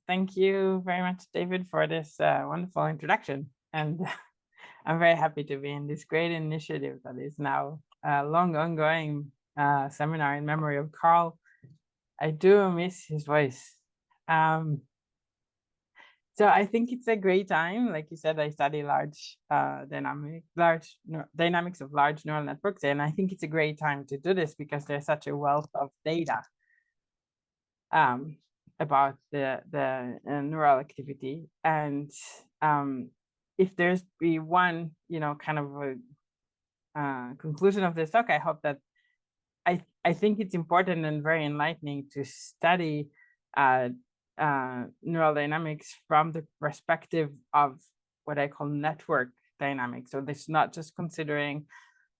Thank you very much, David, for this wonderful introduction. And I'm very happy to be in this great initiative that is now a long ongoing seminar in memory of Carl. I do miss his voice. So I think it's a great time. Like you said, I study dynamics of large neural networks, and I think it's a great time to do this because there's such a wealth of data about the neural activity. And if there's be one, kind of a conclusion of this talk, I hope that I think it's important and very enlightening to study neural dynamics from the perspective of what I call network dynamics. So this is not just considering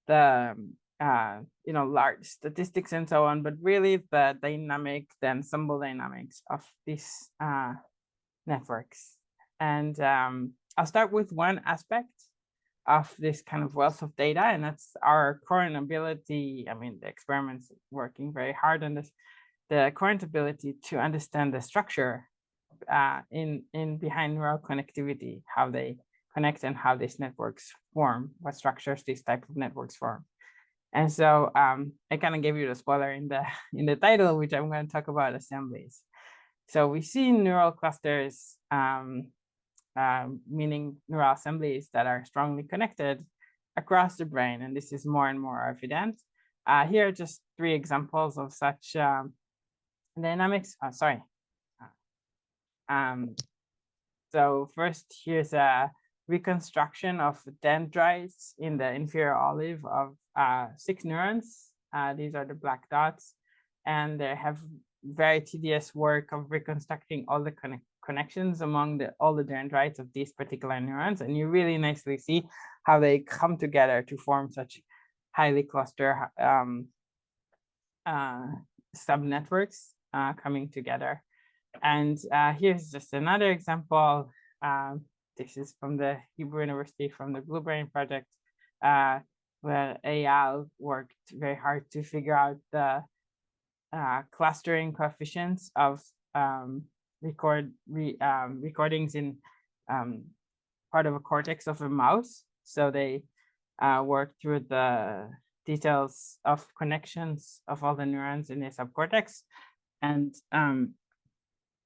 the large statistics and so on, but really the dynamic, the ensemble dynamics of these networks. And I'll start with one aspect of this kind of wealth of data, and that's our current ability. I mean, the experiments working very hard on this, the current ability to understand the structure in behind neural connectivity, how they connect and how these networks form, what structures these type of networks form. And so I kind of gave you the spoiler in the title, which I'm going to talk about assemblies. So we see neural clusters, meaning neural assemblies that are strongly connected across the brain, and this is more and more evident. Here are just 3 examples of such dynamics. So first, here's a reconstruction of dendrites in the inferior olive of 6 neurons. These are the black dots, and they have very tedious work of reconstructing all the connections among all the dendrites of these particular neurons, and you really nicely see how they come together to form such highly cluster subnetworks coming together. And here's just another example. This is from the Hebrew University, from the Blue Brain project, where Eyal worked very hard to figure out the clustering coefficients of recordings in part of a cortex of a mouse. So they worked through the details of connections of all the neurons in the subcortex, and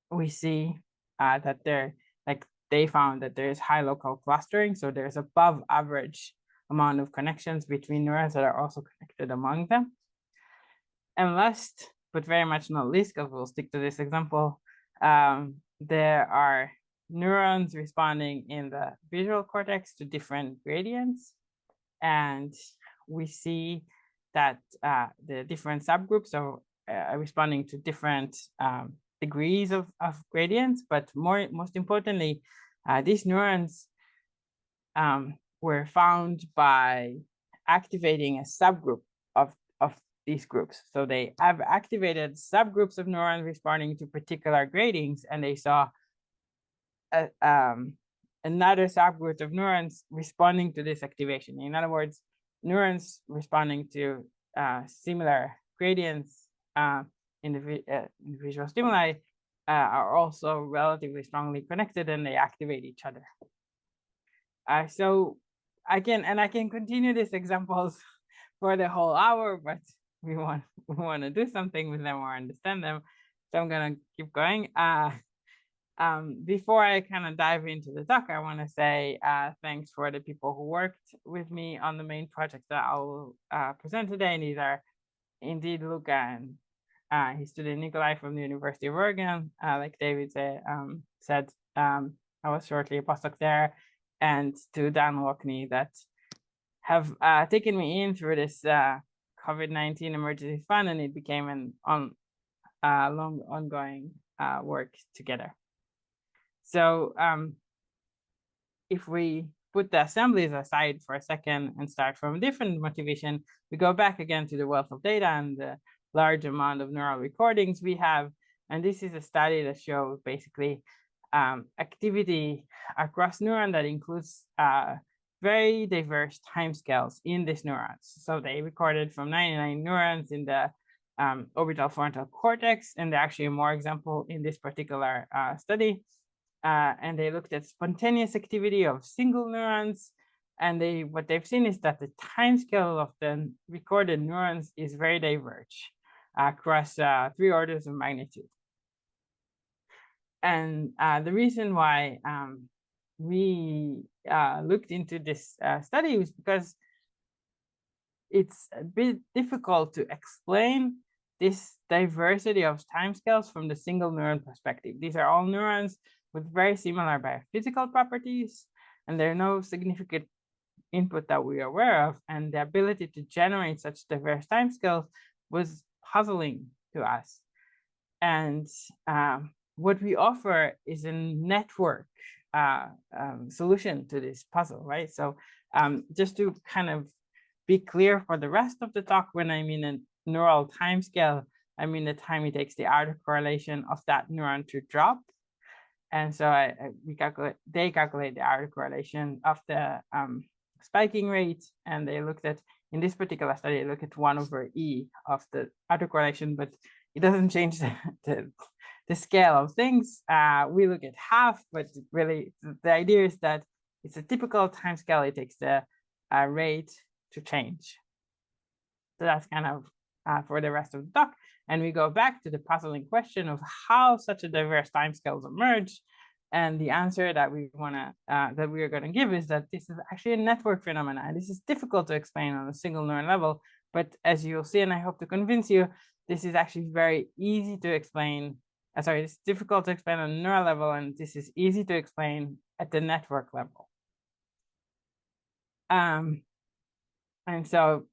we see that they found that there is high local clustering. So there's above average amount of connections between neurons that are also connected among them. And last, but very much not least, because we'll stick to this example, there are neurons responding in the visual cortex to different gradients. And we see that the different subgroups are responding to different degrees of gradients, but most importantly, these neurons were found by activating a subgroup of these groups. So they have activated subgroups of neurons responding to particular gradings, and they saw another subgroup of neurons responding to this activation. In other words, neurons responding to similar gradients in the visual stimuli are also relatively strongly connected, and they activate each other. So I can continue these examples for the whole hour, but we want to do something with them or understand them, so I'm gonna keep going. Before I kind of dive into the talk, I want to say thanks for the people who worked with me on the main project that I will present today. And these are indeed Luca and his student Nikolai from the University of Oregon. Like David said, I was shortly a postdoc there, and to Dan Lockney that have taken me in through this COVID-19 emergency fund, and it became an long ongoing work together. So if we put the assemblies aside for a second and start from a different motivation, we go back again to the wealth of data and the large amount of neural recordings we have. And this is a study that shows basically activity across neuron that includes very diverse timescales in these neurons. So they recorded from 99 neurons in the orbital frontal cortex, and there are actually more example in this particular study. And they looked at spontaneous activity of single neurons, and what they've seen is that the time scale of the recorded neurons is very diverge across 3 orders of magnitude. And the reason why we looked into this study was because it's a bit difficult to explain this diversity of timescales from the single neuron perspective. These are all neurons with very similar biophysical properties, and there are no significant input that we are aware of, and the ability to generate such diverse timescales was puzzling to us. And what we offer is a network solution to this puzzle, right? So just to kind of be clear for the rest of the talk, when I mean a neural timescale, I mean the time it takes the autocorrelation of that neuron to drop. And so they calculate the autocorrelation of the spiking rate, and they looked at, in this particular study, they look at 1/e of the autocorrelation, but it doesn't change the scale of things. We look at half, but really the idea is that it's a typical time scale. It takes the rate to change. So that's kind of for the rest of the talk. And we go back to the puzzling question of how such a diverse timescales emerge. And the answer that we are going to give is that this is actually a network phenomenon. This is difficult to explain on a single neuron level, but as you'll see, and I hope to convince you, this is actually very easy to explain. It's difficult to explain on a neural level, and this is easy to explain at the network level. And so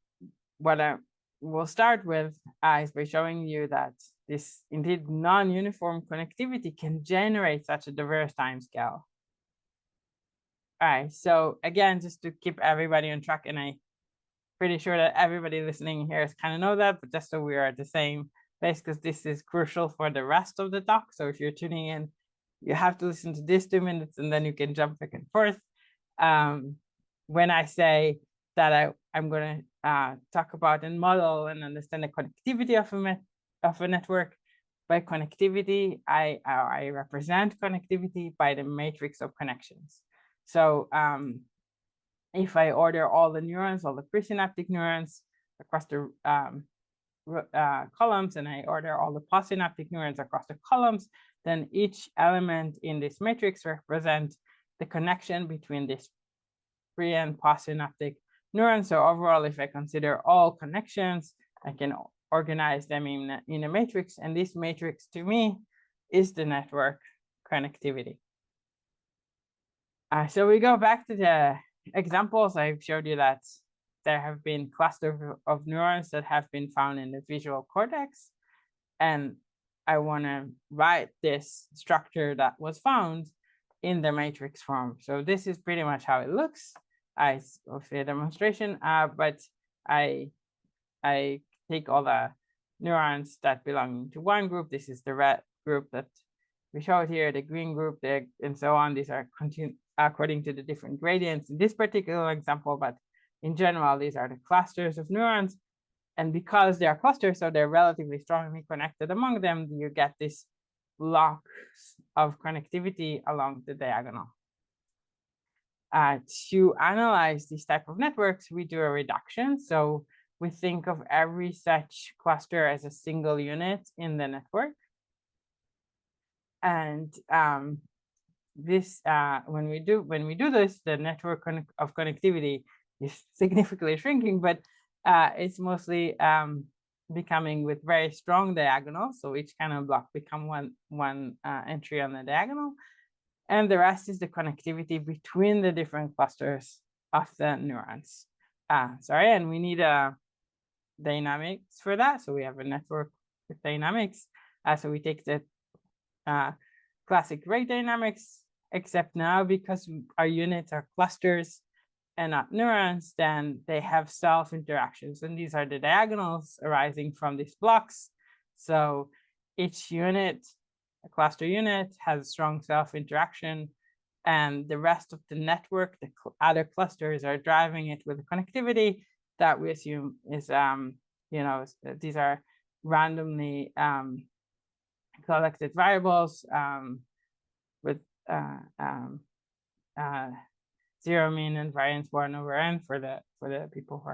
what I will start with is by showing you that this indeed non-uniform connectivity can generate such a diverse timescale. All right, so again, just to keep everybody on track, and I'm pretty sure that everybody listening here is kind of know that, but just so we are at the same place, because this is crucial for the rest of the talk. So if you're tuning in, you have to listen to this 2 minutes, and then you can jump back and forth. When I say that I'm going to talk about and model and understand the connectivity of a network. By connectivity, I represent connectivity by the matrix of connections. So if I order all the neurons, all the presynaptic neurons across the columns, and I order all the postsynaptic neurons across the columns, then each element in this matrix represents the connection between this pre and postsynaptic neurons. So overall, if I consider all connections, I can organize them in a matrix, and this matrix to me is the network connectivity. So we go back to the examples. I've showed you that there have been clusters of neurons that have been found in the visual cortex, and I want to write this structure that was found in the matrix form. So this is pretty much how it looks. I will see a demonstration, but I take all the neurons that belong to one group. This is the red group that we showed here, the green group, and so on. These are according to the different gradients in this particular example, but in general, these are the clusters of neurons. And because they are clusters, so they're relatively strongly connected among them, you get this blocks of connectivity along the diagonal. To analyze these type of networks, we do a reduction. So we think of every such cluster as a single unit in the network. And when we do this, the network of connectivity is significantly shrinking, but it's mostly becoming with very strong diagonals. So each kind of block become one entry on the diagonal. And the rest is the connectivity between the different clusters of the neurons. And we need dynamics for that. So we have a network with dynamics. So we take the classic rate dynamics, except now because our units are clusters and not neurons, then they have self-interactions. And these are the diagonals arising from these blocks. So each unit, a cluster unit, has a strong self-interaction, and the rest of the network, the other clusters, are driving it with a connectivity that we assume is, these are randomly collected variables with zero mean and variance 1/n for the people who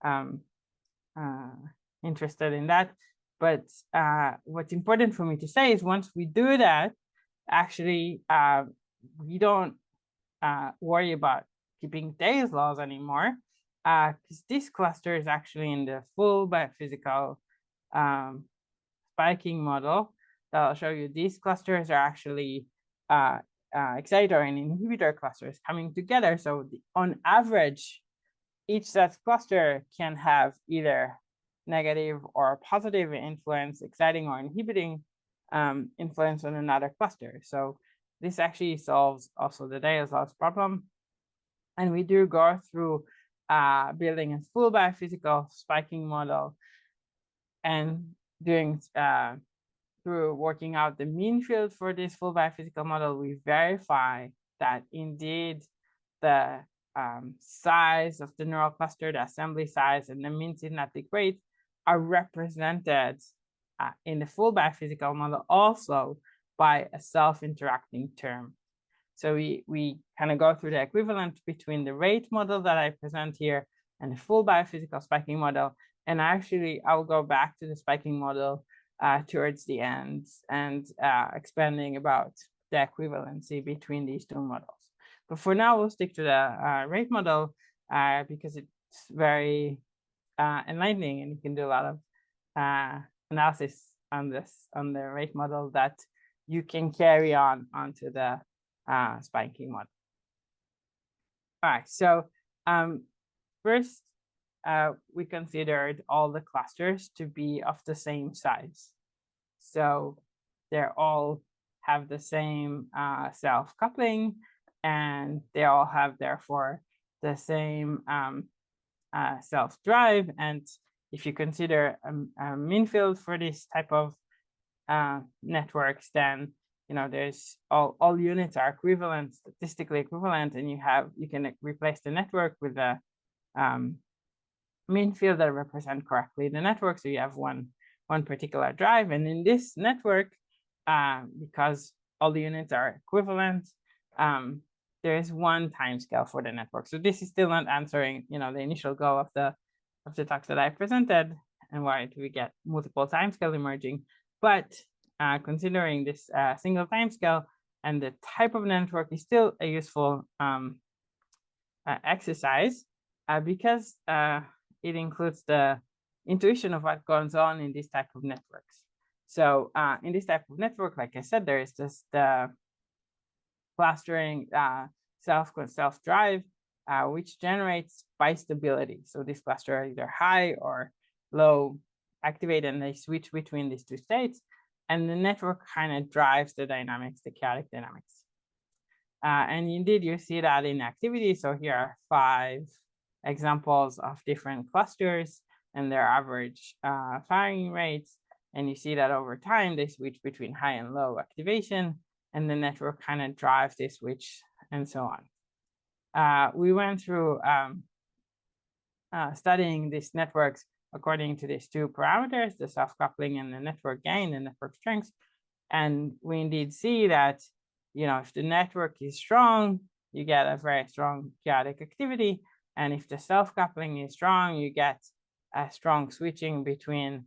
are interested in that. But what's important for me to say is once we do that, actually we don't worry about keeping Thay's laws anymore, because this cluster is actually in the full biophysical spiking model that I'll show you. These clusters are actually exciter and inhibitor clusters coming together. So on average, each such cluster can have either negative or positive influence, exciting or inhibiting influence on another cluster. So this actually solves also the Thay's laws problem. And we do go through building a full biophysical spiking model and doing through working out the mean field for this full biophysical model, we verify that indeed the size of the neural cluster, the assembly size, and the mean synaptic rate are represented in the full biophysical model also by a self-interacting term. So we kind of go through the equivalent between the rate model that I present here and the full biophysical spiking model. And actually, I'll go back to the spiking model towards the end and expanding about the equivalency between these two models. But for now, we'll stick to the rate model because it's very enlightening, and you can do a lot of analysis on the rate model that you can carry onto the spiking model. All right, so first, we considered all the clusters to be of the same size. So they all have the same self-coupling, and they all have, therefore, the same self-drive. And if you consider a mean field for this type of networks, then there's all units are equivalent, statistically equivalent, and you can replace the network with the mean field that represent correctly the network. So you have one particular drive, and in this network, because all the units are equivalent, there is one time scale for the network. So this is still not answering the initial goal of the talks that I presented, and why do we get multiple time scales emerging. But considering this single time scale and the type of network is still a useful exercise because it includes the intuition of what goes on in this type of networks. So in this type of network, like I said, there is just the clustering self-drive, which generates bistability. So this cluster are either high or low activated, and they switch between these two states. And the network kind of drives the dynamics, the chaotic dynamics. And indeed, you see that in activity. So here are 5 examples of different clusters and their average firing rates. And you see that over time, they switch between high and low activation, and the network kind of drives this switch and so on. We went through studying these networks according to these 2 parameters, the self-coupling and the network gain, the network strength. And we indeed see that, if the network is strong, you get a very strong chaotic activity. And if the self-coupling is strong, you get a strong switching between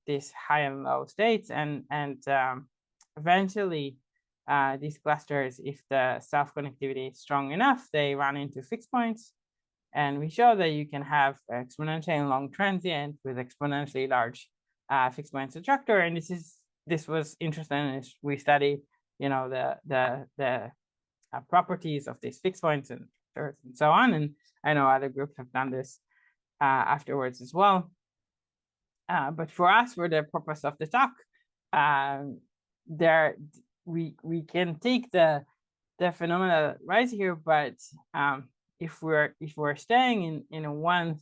these high and low states. And eventually, these clusters, if the self-connectivity is strong enough, they run into fixed points. And we show that you can have exponentially long transient with exponentially large fixed point attractor. And this was interesting as we study, the properties of these fixed points and so on. And I know other groups have done this afterwards as well. But for us, for the purpose of the talk, we can take the phenomena right here, but if we're staying in a one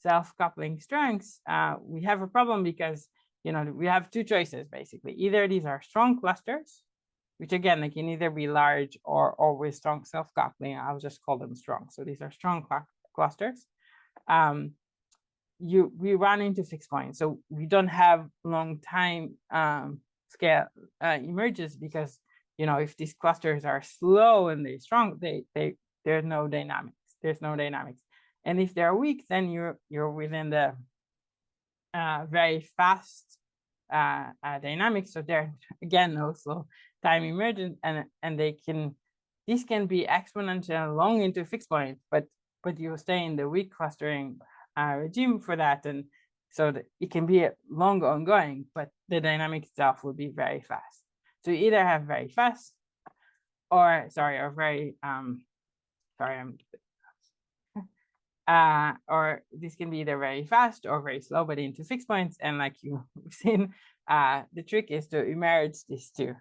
self-coupling strengths, we have a problem because we have 2 choices basically. Either these are strong clusters, which again they can either be large or with strong self-coupling. I'll just call them strong. So these are strong clusters. we run into fixed points. So we don't have long time scale emerges because, you know, if these clusters are slow and they're strong, there's no dynamics. There's no dynamics. And if they're weak, then you're within the very fast dynamics. So they're again also time emergent, and these can be exponential long into fixed points, but you stay in the weak clustering regime for that, and so that it can be long ongoing, but the dynamic itself will be very fast. So you either have very fast or very or this can be either very fast or very slow, but into fixed points. And like you've seen, the trick is to emerge these two.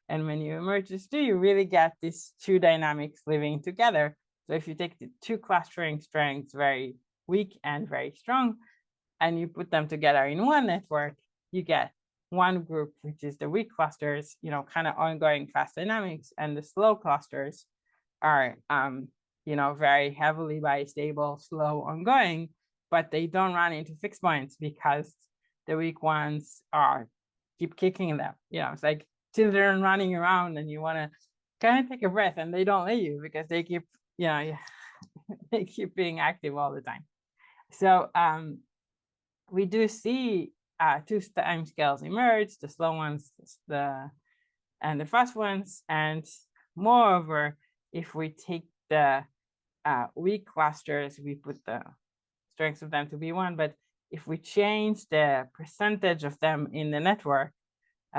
And when you emerge these two, you really get these two dynamics living together. So if you take the two clustering strengths, very weak and very strong, and you put them together in one network, you get one group, which is the weak clusters, you know, kind of ongoing fast dynamics, and the slow clusters are you know, very heavily bistable, slow, ongoing, but they don't run into fixed points because the weak ones keep kicking them. You know, it's like children running around and you want to kind of take a breath and they don't let you because they keep, you know, they keep being active all the time. So we do see two timescales emerge, the slow ones, and the fast ones. And moreover, if we take the weak clusters, we put the strengths of them to be 1, but if we change the percentage of them in the network,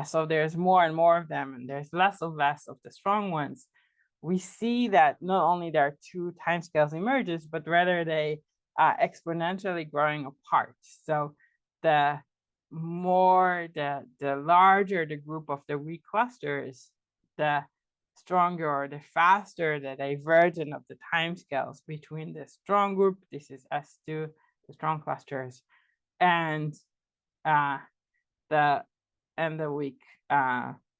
so there's more and more of them and there's less of the strong ones, we see that not only there are two timescales emerges, but rather they are exponentially growing apart. So the larger the group of the weak clusters, the stronger or the faster the divergence of the timescales between the strong group, this is S2, the strong clusters, and the weak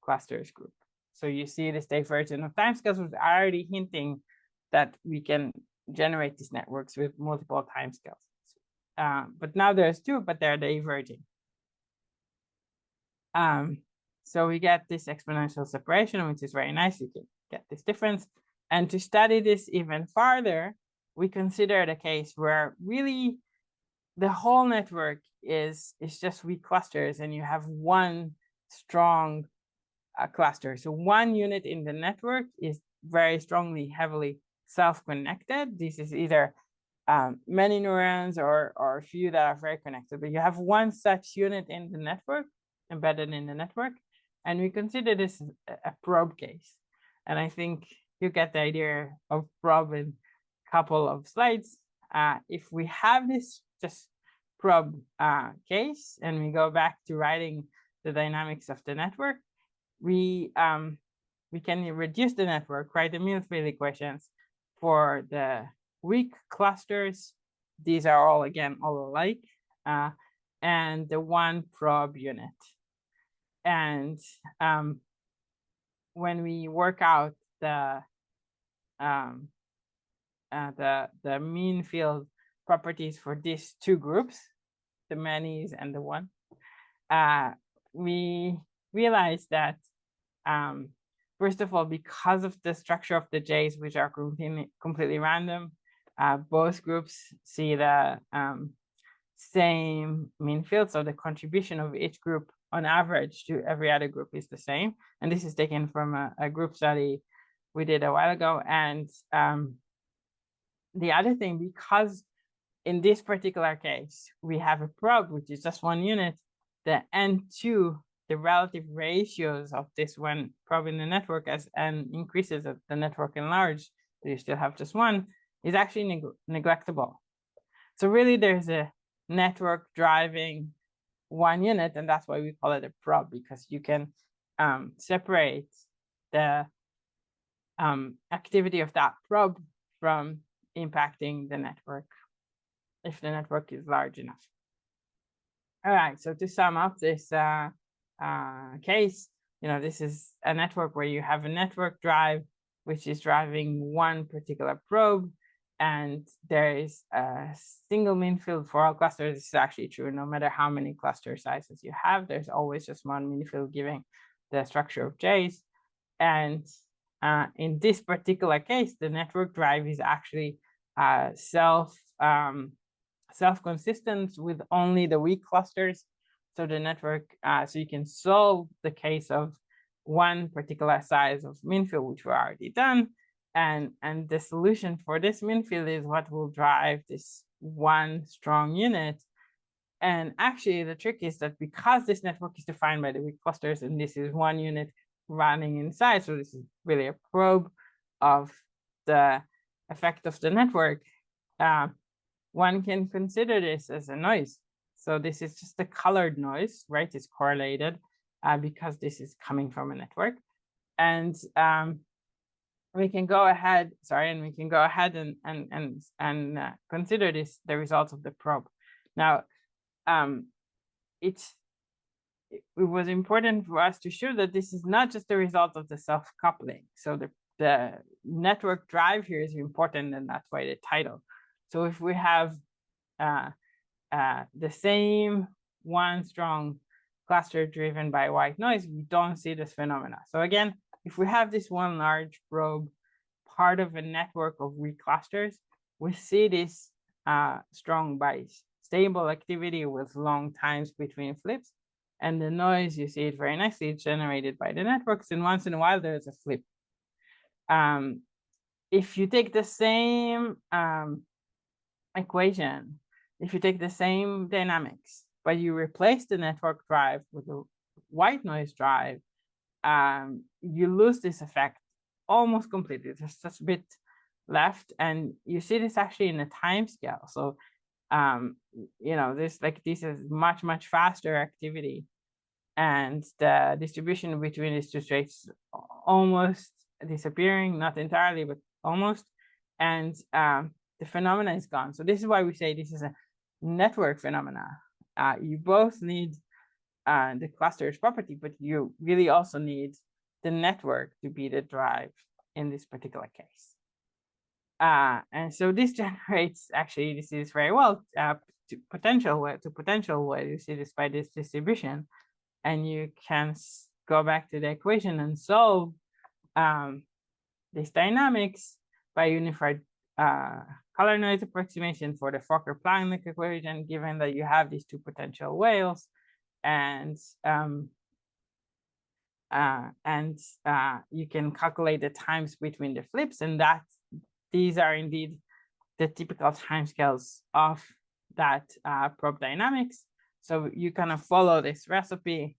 clusters group. So you see this divergence of timescales was already hinting that we can generate these networks with multiple timescales. But now there's two, but they're diverging. So we get this exponential separation, which is very nice. You can get this difference. And to study this even farther, we considered a case where really the whole network is just weak clusters and you have one strong cluster. So one unit in the network is very strongly, heavily self-connected. This is either many neurons or a few that are very connected, but you have one such unit in the network, embedded in the network. And we consider this a probe case. And I think you get the idea of probe in a couple of slides. If we have this just probe case and we go back to writing the dynamics of the network, we can reduce the network, write the Millfield equations for the weak clusters. These are all, again, all alike, and the one probe unit. And when we work out the mean field properties for these two groups, the manys and the one, we realize that first of all, because of the structure of the J's, which are completely random, both groups see the same mean field. So the contribution of each group on average to every other group is the same. And this is taken from a group study we did a while ago. And the other thing, because in this particular case, we have a probe, which is just one unit, the N2, the relative ratios of this one probe in the network as N increases, as the network enlarges, so you still have just one, is actually neglectable. So really there's a network driving one unit, and that's why we call it a probe, because you can separate the activity of that probe from impacting the network if the network is large enough. All right, so to sum up this case, this is a network where you have a network drive, which is driving one particular probe, and there is a single mean field for all clusters. This is actually true. No matter how many cluster sizes you have, there's always just one mean field giving the structure of J's. And in this particular case, the network drive is actually self-consistent with only the weak clusters. So the network, so you can solve the case of one particular size of mean field, which we're already done. And the solution for this mean field is what will drive this one strong unit. And actually, the trick is that because this network is defined by the weak clusters, and this is one unit running inside, so this is really a probe of the effect of the network, one can consider this as a noise. So this is just a colored noise, right? It's correlated because this is coming from a network. And we can go ahead, and consider this the results of the probe. Now, it was important for us to show that this is not just the result of the self-coupling. So the network drive here is important, and that's why the title. So if we have the same one strong cluster driven by white noise, we don't see this phenomena. So again, if we have this one large probe, part of a network of weak clusters, we see this strong by stable activity with long times between flips. And the noise, you see it very nicely, it's generated by the networks, and once in a while there's a flip. If you take the same equation, if you take the same dynamics, but you replace the network drive with a white noise drive, you lose this effect almost completely. There's just a bit left, and you see this actually in the time scale. So this is much faster activity, and the distribution between these two states almost disappearing, not entirely, but almost, and the phenomena is gone. So this is why we say this is a network phenomena. You both need the cluster's property, but you really also need the network to be the drive in this particular case. And so this generates, actually, this is very well to potential where you see this by this distribution, and you can go back to the equation and solve these dynamics by unified color noise approximation for the Fokker-Planck equation, given that you have these two potential whales, and you can calculate the times between the flips, and that these are indeed the typical timescales of that probe dynamics. So you kind of follow this recipe,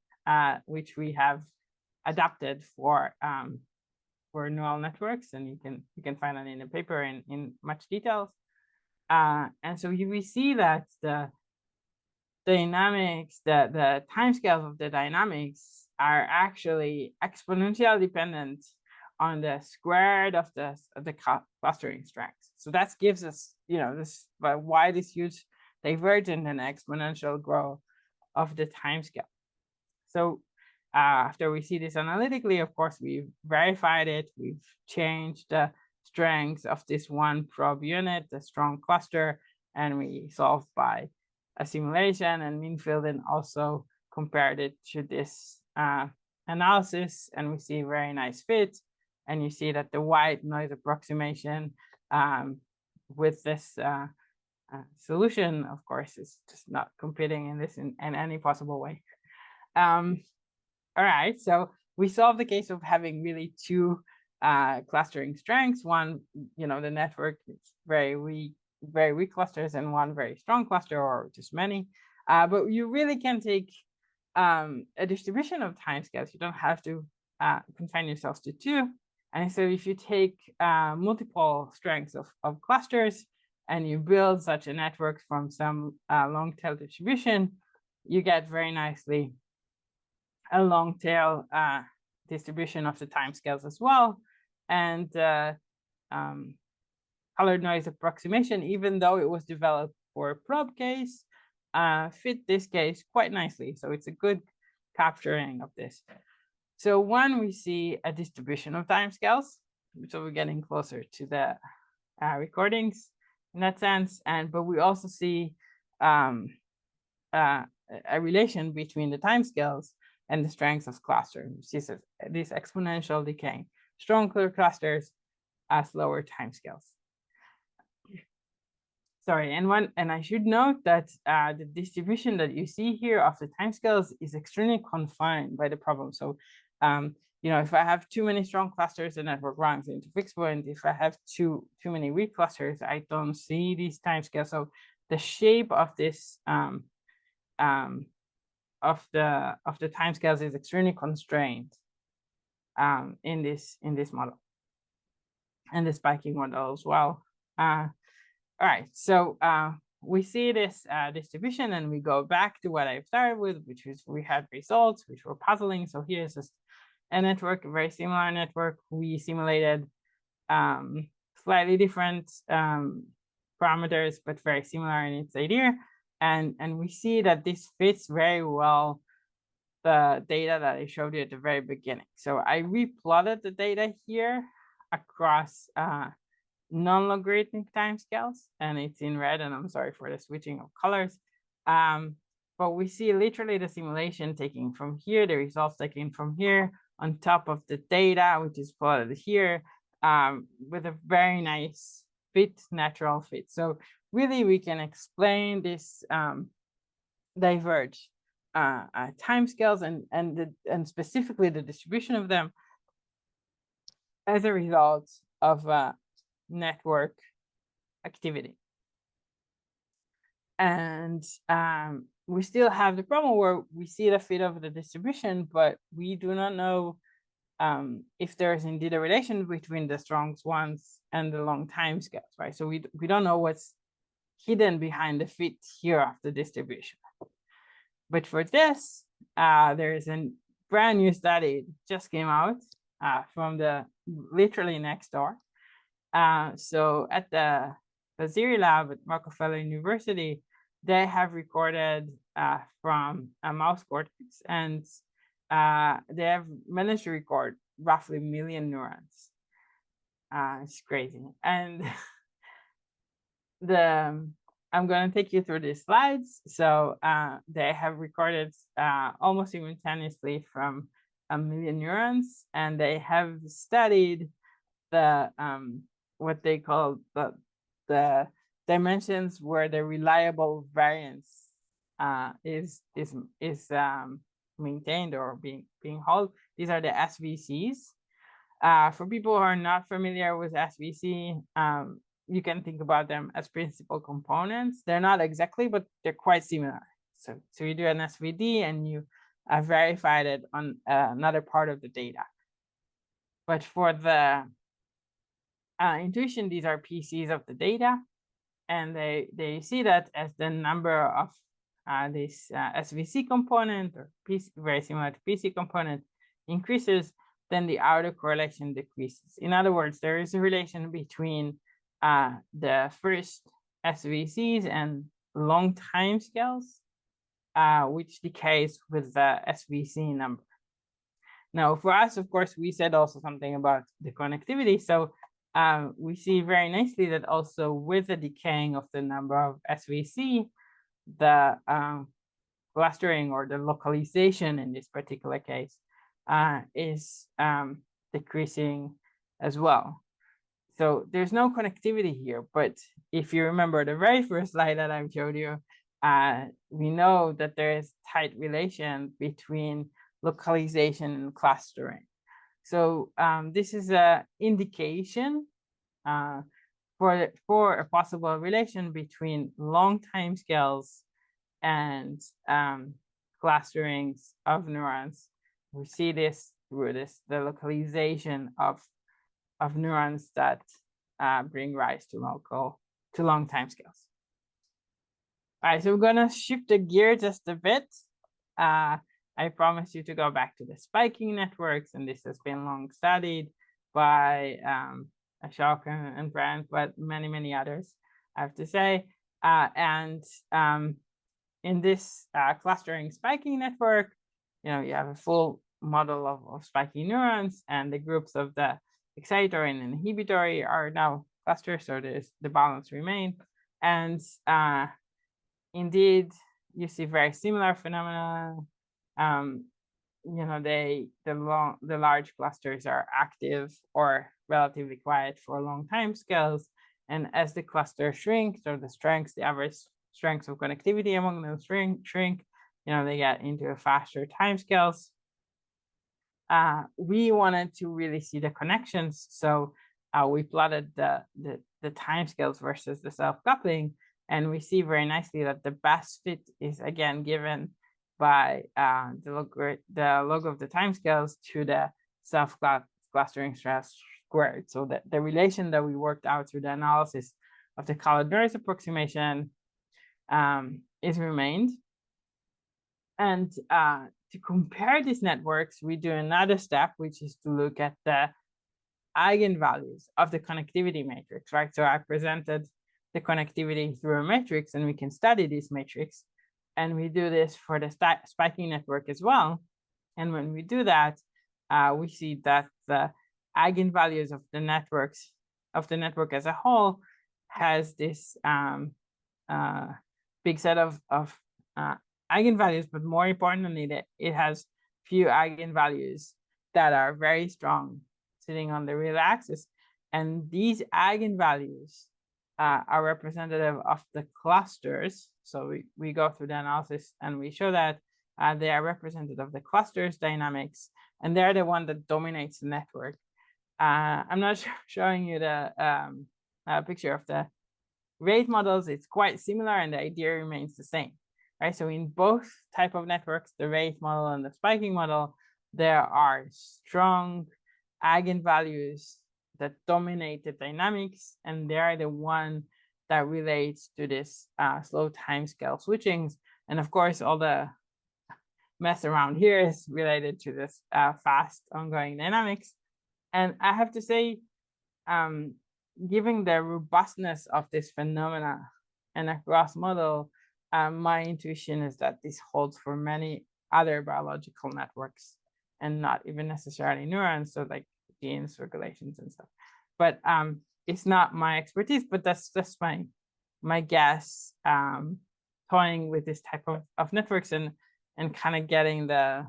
which we have adapted for neural networks, and you can find that in the paper in much details. And so we see that the dynamics, the timescales of the dynamics are actually exponentially dependent on the squared of the clustering strengths. So that gives us, why this huge divergent and exponential growth of the timescale. So after we see this analytically, of course, we've verified it. We've changed the strengths of this one probe unit, the strong cluster, and we solved by a simulation and mean field, and also compared it to this analysis, and we see very nice fit. And you see that the white noise approximation with this solution, of course, is just not competing in this in any possible way. All right, so we solved the case of having really two clustering strengths. One, the network is very weak clusters, and one very strong cluster, or just many. But you really can take a distribution of timescales. You don't have to confine yourselves to two. And so if you take multiple strengths of clusters and you build such a network from some long tail distribution, you get very nicely a long tail distribution of the timescales as well. And colored noise approximation, even though it was developed for a probe case, fit this case quite nicely. So it's a good capturing of this. So one, we see a distribution of timescales. So we're getting closer to the recordings in that sense. But we also see a relation between the timescales and the strengths of clusters. We see this exponential decay. Stronger clusters as lower timescales. Sorry, and I should note that the distribution that you see here of the timescales is extremely confined by the problem. So, if I have too many strong clusters, the network runs into fixed point. If I have too many weak clusters, I don't see these timescales. So the shape of this of the timescales is extremely constrained in this model, and the spiking model as well. All right, so we see this distribution, and we go back to what I started with, which is we had results which were puzzling. So here's just a network, a very similar network. We simulated slightly different parameters, but very similar in its idea. And we see that this fits very well the data that I showed you at the very beginning. So I replotted the data here across non-logarithmic timescales, and it's in red, and I'm sorry for the switching of colors. But we see literally the simulation taking from here, the results taken from here on top of the data, which is plotted here, with a very nice fit, natural fit. So really we can explain this diverge timescales and specifically the distribution of them as a result of network activity. And we still have the problem where we see the fit of the distribution, but we do not know if there is indeed a relation between the strong ones and the long time scales, right? So we don't know what's hidden behind the fit here of the distribution. But for this, there is a brand new study just came out from the literally next door. So at the Ziri lab at Rockefeller University, they have recorded from a mouse cortex, and they have managed to record roughly 1 million neurons. It's crazy. And I'm going to take you through these slides. So they have recorded almost simultaneously from 1 million neurons, and they have studied the what they call the dimensions where the reliable variance is maintained or being held. These are the SVCs. For people who are not familiar with SVC, you can think about them as principal components. They're not exactly, but they're quite similar. So you do an SVD and you verify it on another part of the data. But for the intuition, these are PCs of the data, and they see that as the number of this SVC component, or PC, very similar to PC component, increases, then the outer correlation decreases. In other words, there is a relation between the first SVCs and long time scales, which decays with the SVC number. Now, for us, of course, we said also something about the connectivity. So we see very nicely that also with the decaying of the number of SVC, the clustering or the localization in this particular case is decreasing as well. So there's no connectivity here, but if you remember the very first slide that I showed you, we know that there is tight relation between localization and clustering. So this is an indication for a possible relation between long time scales and clusterings of neurons. We see this through the localization of neurons that bring rise to long time scales. All right, so we're gonna shift the gear just a bit. I promise you to go back to the spiking networks, and this has been long studied by Ashok and Brent, but many others, I have to say. In this clustering spiking network, you have a full model of spiky neurons, and the groups of the excitatory and inhibitory are now cluster, so there's the balance remain. And indeed, you see very similar phenomena. You know, the large clusters are active or relatively quiet for long time scales. And as the cluster shrinks, or the average strengths of connectivity among them shrink, you know, they get into a faster time scales. We wanted to really see the connections. So we plotted the time scales versus the self-coupling, and we see very nicely that the best fit is again given by the log of the timescales to the self-clustering stress squared. So the relation that we worked out through the analysis of the Calodoris approximation is remained. And to compare these networks, we do another step, which is to look at the eigenvalues of the connectivity matrix, right? So I presented the connectivity through a matrix, and we can study this matrix. And we do this for the spiking network as well. And when we do that, we see that the eigenvalues of the network as a whole has this big set of eigenvalues, but more importantly, that it has few eigenvalues that are very strong sitting on the real axis. And these eigenvalues are representative of the clusters. So we go through the analysis and we show that they are representative of the clusters dynamics, and they're the one that dominates the network. I'm not showing you the picture of the rate models. It's quite similar, and the idea remains the same, right? So in both type of networks, the rate model and the spiking model, there are strong eigenvalues that dominate the dynamics, and they are the one that relates to this slow timescale switchings. And of course, all the mess around here is related to this fast ongoing dynamics. And I have to say, given the robustness of this phenomena and across model, my intuition is that this holds for many other biological networks and not even necessarily neurons, so like genes, regulations, and stuff. But it's not my expertise, but that's my guess, toying with this type of networks and kind of getting the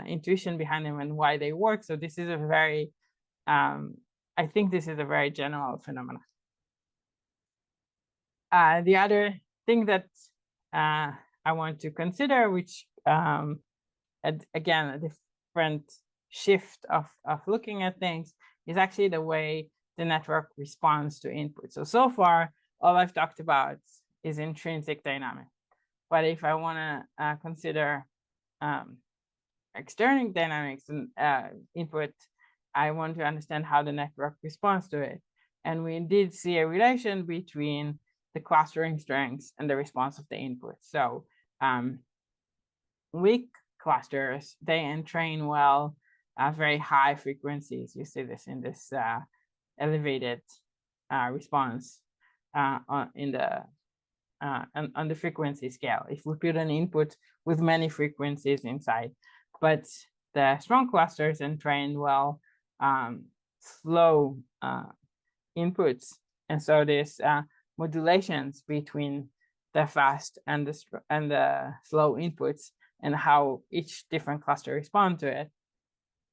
intuition behind them and why they work. So this is a very, I think this is a very general phenomenon. The other thing that I want to consider, which again, a different shift of looking at things, is actually the way the network responds to input. So far, all I've talked about is intrinsic dynamics. But if I want to consider external dynamics and input, I want to understand how the network responds to it. And we indeed see a relation between the clustering strengths and the response of the input. So weak clusters, they entrain well very high frequencies. You see this in this elevated response on the frequency scale, if we put an input with many frequencies inside. But the strong clusters entrain well slow inputs, and so there's modulations between the fast and the slow inputs and how each different cluster respond to it.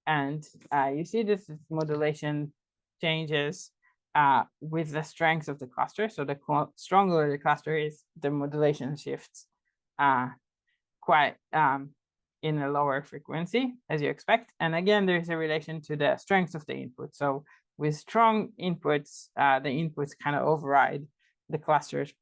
And you see this modulation changes with the strength of the cluster. So the stronger the cluster is, the modulation shifts quite in a lower frequency, as you expect. And again, there's a relation to the strength of the input. So with strong inputs, the inputs kind of override the cluster's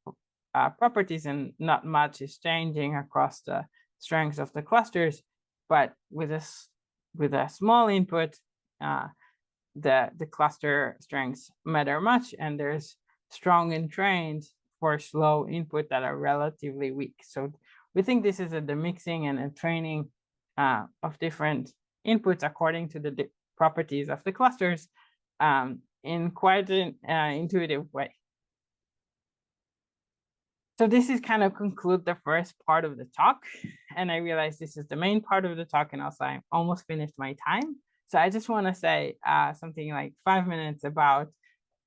properties, and not much is changing across the strengths of the clusters. But with a small input, the cluster strengths matter much, and there's strong entrained for slow input that are relatively weak. So we think this is the mixing and a training of different inputs according to the properties of the clusters in quite an intuitive way. So this is kind of conclude the first part of the talk, and I realize this is the main part of the talk, and also I almost finished my time. So I just want to say something like 5 minutes about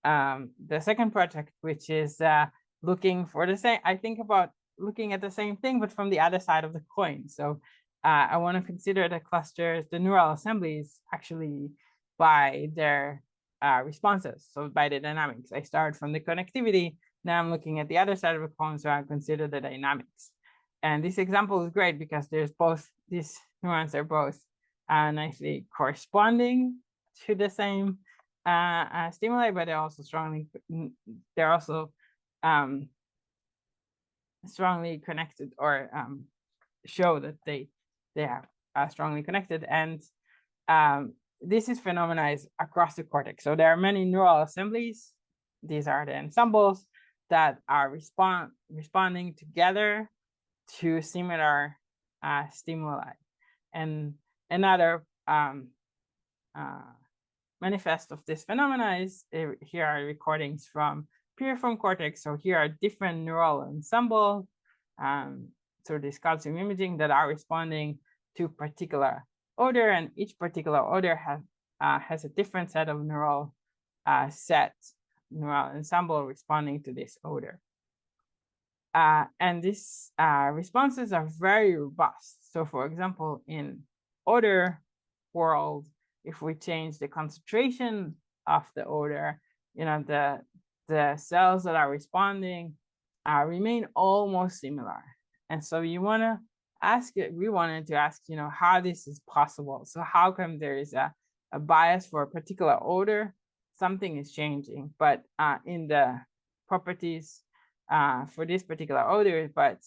the second project, which is looking for the same. I think about looking at the same thing, but from the other side of the coin. So I want to consider the clusters, the neural assemblies, actually by their responses. So by the dynamics. I start from the connectivity. Now I'm looking at the other side of the coin, so I consider the dynamics. And this example is great because there's both, these neurons are both nicely corresponding to the same stimuli, but they're also strongly connected, or show that they are strongly connected. And this is phenomenized across the cortex. So there are many neural assemblies. These are the ensembles that are responding together to similar stimuli. And another manifest of this phenomena is, here are recordings from piriform cortex. So here are different neural ensembles through this calcium imaging that are responding to particular odor, and each particular odor has a different set of neural ensemble responding to this odor. And these responses are very robust. So for example, in odor world, if we change the concentration of the odor, the cells that are responding remain almost similar. And so we wanted to ask, how this is possible. So how come there is a bias for a particular odor? Something is changing, but in the properties for this particular odor, but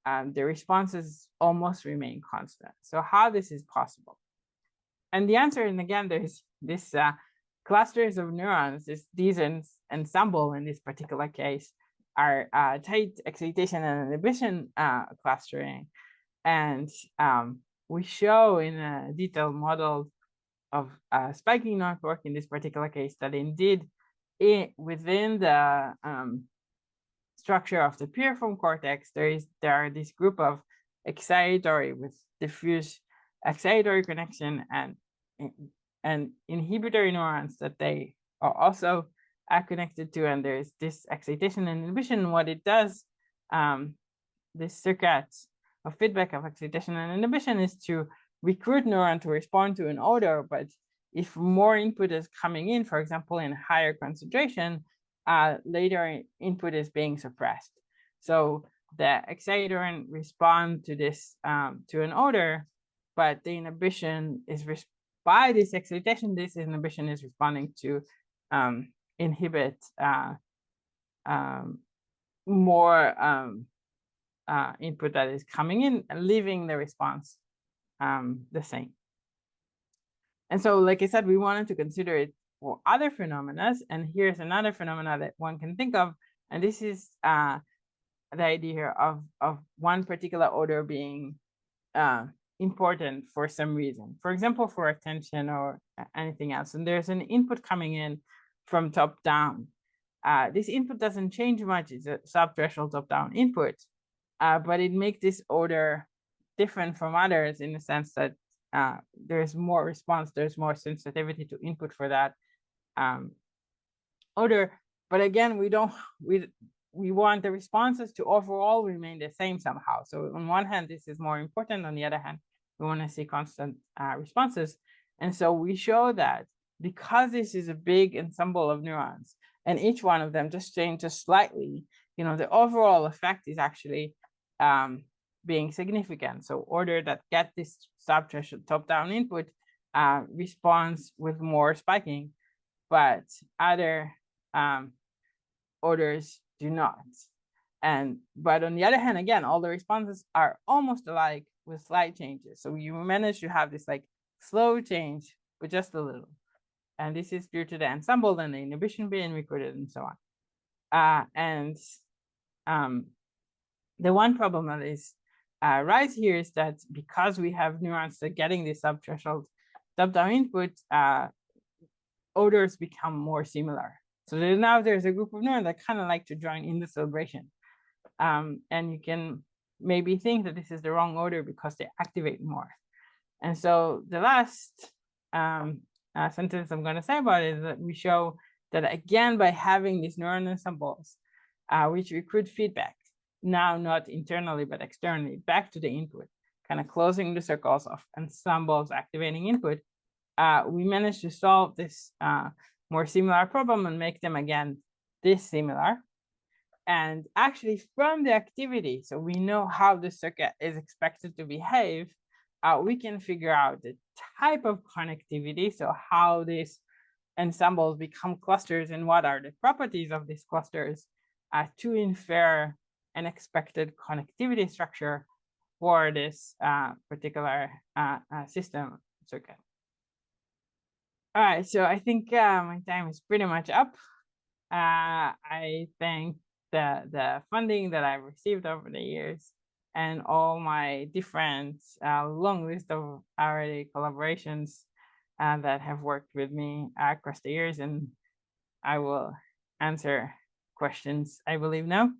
the responses almost remain constant. So how this is possible? And the answer, and again, there's this clusters of neurons, these ensemble in this particular case are tight excitation and inhibition clustering. And we show in a detailed model of spiking network in this particular case that indeed within the structure of the piriform cortex, there are this group of excitatory with diffuse excitatory connection and inhibitory neurons that they are also connected to, and there's this excitation and inhibition. What it does, this circuit of feedback of excitation and inhibition, is to recruit neuron to respond to an odor. But if more input is coming in, for example, in higher concentration, later input is being suppressed. So the excitatory respond to this to an odor, but the inhibition is by this excitation. This inhibition is responding to inhibit more input that is coming in, leaving the response the same. And so, like I said, we wanted to consider it for other phenomena. And here's another phenomena that one can think of. And this is the idea here of one particular odor being important for some reason. For example, for attention or anything else. And there's an input coming in from top down. This input doesn't change much. It's a subthreshold top-down input, but it makes this odor different from others in the sense that there's more response, there's more sensitivity to input for that odor. But again, we want the responses to overall remain the same somehow. So on one hand, this is more important. On the other hand, we want to see constant responses. And so we show that because this is a big ensemble of neurons, and each one of them just changes slightly, the overall effect is actually being significant. So odor that get this subthreshold top-down input responds with more spiking, but other odors do not. But on the other hand, again, all the responses are almost alike with slight changes. So you manage to have this like slow change, but just a little. And this is due to the ensemble and the inhibition being recruited and so on. The one problem that is right here is that because we have neurons that getting this subthreshold top-down input, odors become more similar. So now there's a group of neurons that kind of like to join in the celebration. And you can maybe think that this is the wrong odor because they activate more. And so the last sentence I'm going to say about it is that we show that again, by having these neuron ensembles, which we could feedback, now not internally, but externally, back to the input, kind of closing the circles of ensembles activating input, we managed to solve this more similar problem and make them again dissimilar. And actually from the activity, so we know how the circuit is expected to behave, we can figure out the type of connectivity, so how these ensembles become clusters and what are the properties of these clusters, to infer an expected connectivity structure for this particular system circuit. All right, so I think my time is pretty much up. I thank the funding that I've received over the years and all my different long list of already collaborations that have worked with me across the years, and I will answer questions, I believe, now.